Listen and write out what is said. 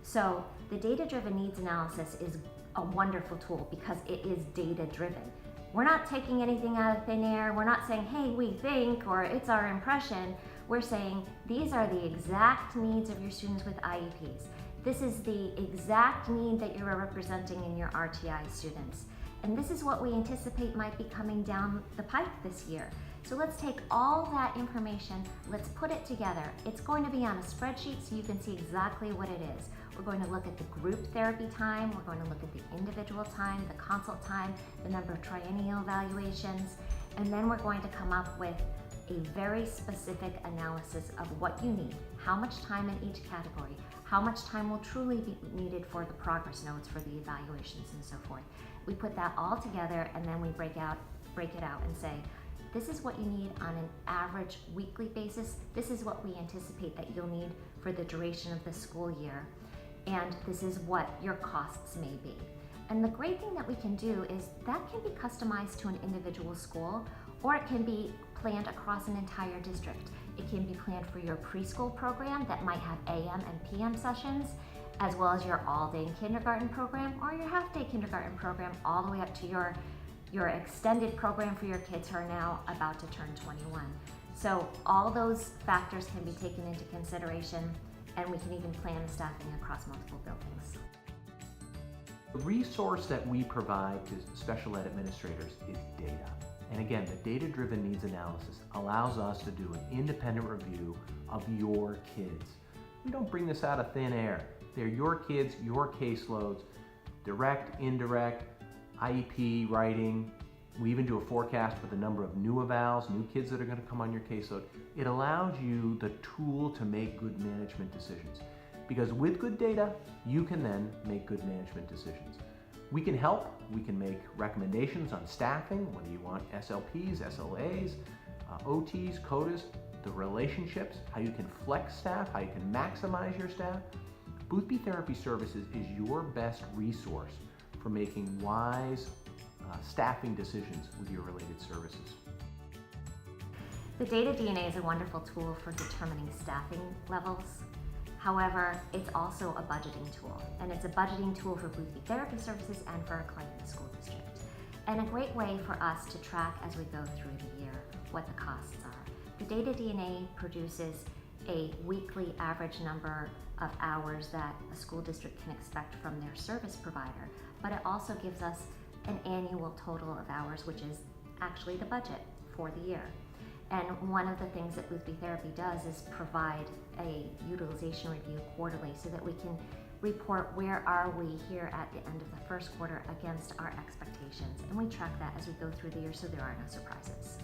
So the data-driven needs analysis is a wonderful tool because it is data-driven. We're not taking anything out of thin air. We're not saying, hey, we think, or it's our impression. We're saying these are the exact needs of your students with IEPs. This is the exact need that you're representing in your RTI students. And this is what we anticipate might be coming down the pike this year. So let's take all that information, let's put it together. It's going to be on a spreadsheet so you can see exactly what it is. We're going to look at the group therapy time, we're going to look at the individual time, the consult time, the number of triennial evaluations, and then we're going to come up with a very specific analysis of what you need, how much time in each category, how much time will truly be needed for the progress notes, for the evaluations and so forth. We put that all together and then we break it out and say, this is what you need on an average weekly basis. This is what we anticipate that you'll need for the duration of the school year. And this is what your costs may be. And the great thing that we can do is that can be customized to an individual school, or it can be planned across an entire district. It can be planned for your preschool program that might have AM and PM sessions, as well as your all-day kindergarten program or your half-day kindergarten program, all the way up to your extended program for your kids who are now about to turn 21. So all those factors can be taken into consideration, and we can even plan the staffing across multiple buildings. The resource that we provide to special ed administrators is data. And again, the data-driven needs analysis allows us to do an independent review of your kids. We don't bring this out of thin air. They're your kids, your caseloads, direct, indirect, IEP writing. We even do a forecast for the number of new evals, new kids that are going to come on your caseload. It allows you the tool to make good management decisions. Because with good data, you can then make good management decisions. We can help. We can make recommendations on staffing, whether you want SLPs, SLAs, OTs, CODAs, the relationships, how you can flex staff, how you can maximize your staff. Booth B Therapy Services is your best resource for making wise staffing decisions with your related services. The Data DNA is a wonderful tool for determining staffing levels. However, it's also a budgeting tool, and it's a budgeting tool for Booth B Therapy Services and for our client in the school district. And a great way for us to track as we go through the year what the costs are. The Data DNA produces a weekly average number of hours that a school district can expect from their service provider, but it also gives us an annual total of hours, which is actually the budget for the year. And one of the things that Booth B Therapy does is provide a utilization review quarterly so that we can report where are we here at the end of the first quarter against our expectations. And we track that as we go through the year so there are no surprises.